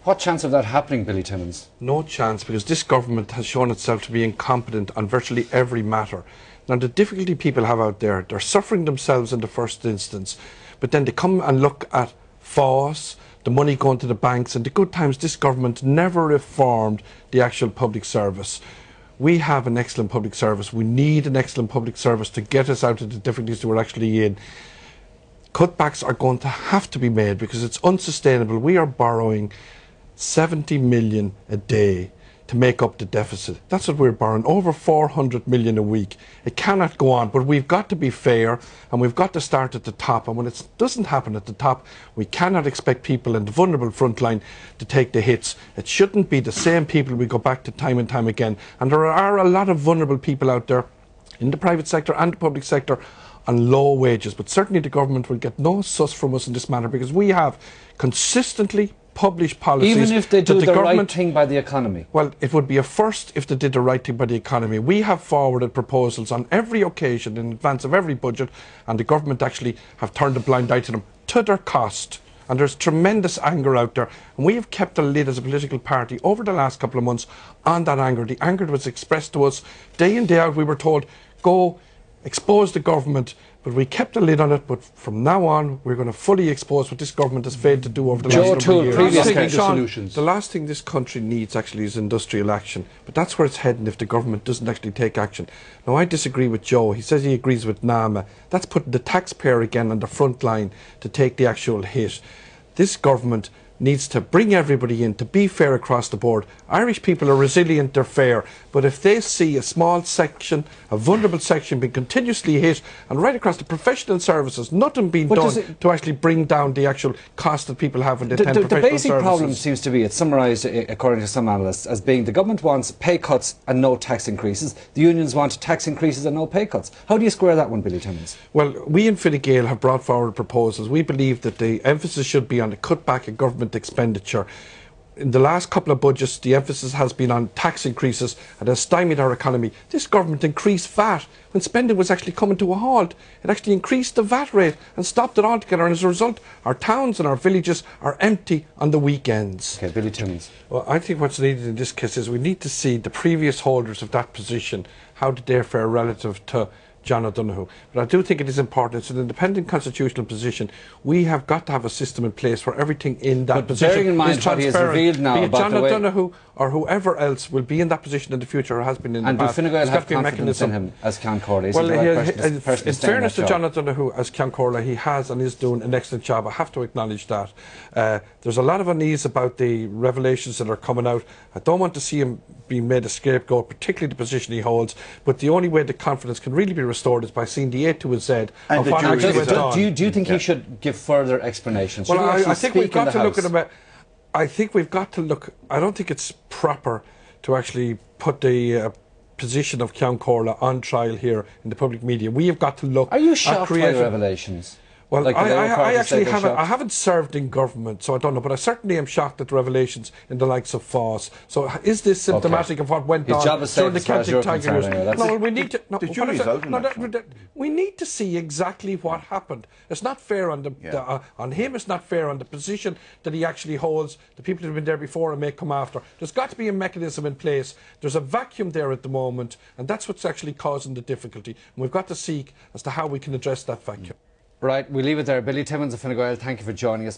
What chance of that happening, Billy Timmins? No chance, because this government has shown itself to be incompetent on virtually every matter. Now, the difficulty people have out there, they're suffering themselves in the first instance, but then they come and look at FOS, the money going to the banks, and the good times. This government never reformed the actual public service. We have an excellent public service. We need an excellent public service to get us out of the difficulties that we're actually in. Cutbacks are going to have to be made because it's unsustainable. We are borrowing 70 million a day to make up the deficit. That's what we're borrowing, over 400 million a week. It cannot go on, but we've got to be fair and we've got to start at the top. And when it doesn't happen at the top, we cannot expect people in the vulnerable front line to take the hits. It shouldn't be the same people we go back to time and time again. And there are a lot of vulnerable people out there in the private sector and the public sector on low wages, but certainly the government will get no suss from us in this matter because we have consistently published policies. Even if they do the right thing by the economy? Well, it would be a first if they did the right thing by the economy. We have forwarded proposals on every occasion in advance of every budget, and the government actually have turned a blind eye to them to their cost. And there's tremendous anger out there, and we have kept a lid as a political party over the last couple of months on that anger. The anger was expressed to us day in, day out. We were told, go expose the government, but we kept a lid on it. But from now on, we're going to fully expose what this government has failed to do over the last couple of years. The last thing this country needs actually is industrial action, but that's where it's heading if the government doesn't actually take action. Now, I disagree with Joe. He says he agrees with NAMA. That's putting the taxpayer again on the front line to take the actual hit. This government needs to bring everybody in, to be fair across the board. Irish people are resilient, they're fair, but if they see a small section, a vulnerable section being continuously hit, and right across the professional services, nothing being done to actually bring down the actual cost that people have when they attend professional services. The basic problem seems to be, it's summarised according to some analysts, as being the government wants pay cuts and no tax increases. The unions want tax increases and no pay cuts. How do you square that one, Billy Timmins? Well, we in Fine Gael have brought forward proposals. We believe that the emphasis should be on the cutback of government expenditure. In the last couple of budgets, the emphasis has been on tax increases and has stymied our economy. This government increased VAT when spending was actually coming to a halt. It actually increased the VAT rate and stopped it altogether, and as a result, our towns and our villages are empty on the weekends. Okay, Billy Timmins. Well, I think what's needed in this case is we need to see the previous holders of that position, how did they fare relative to John O'Donoghue. But I do think it is important. It's an independent constitutional position. We have got to have a system in place where everything in that position bearing in mind is transparent. What he has revealed now be it about John O'Donoghue or whoever else will be in that position in the future or has been in the past. And do Fine Gael have confidence in him as Ceann Comhairle? Well, in fairness to John O'Donoghue as Ceann Comhairle, he has and is doing an excellent job. I have to acknowledge that. There's a lot of unease about the revelations that are coming out. I don't want to see him being made a scapegoat, particularly the position he holds, but the only way the confidence can really be restored is by seeing the A to Z of what actually went on. Do you think he should give further explanations? Well, I think we've got to look at him. I think we've got to look. I don't think it's proper to actually put the position of Ceann Comhairle on trial here in the public media. We have got to look. Are you shocked by the revelations? Well, like I actually haven't. I haven't served in government, so I don't know. But I certainly am shocked at the revelations in the likes of FOS. So, is this symptomatic of what went on during the Celtic Tiger years? No, we need to. No, we need to see exactly what happened. It's not fair on on him. It's not fair on the position that he actually holds. The people who have been there before and may come after. There's got to be a mechanism in place. There's a vacuum there at the moment, and that's what's actually causing the difficulty. And we've got to seek as to how we can address that vacuum. Right, we'll leave it there. Billy Timmins of Fine Gael, thank you for joining us.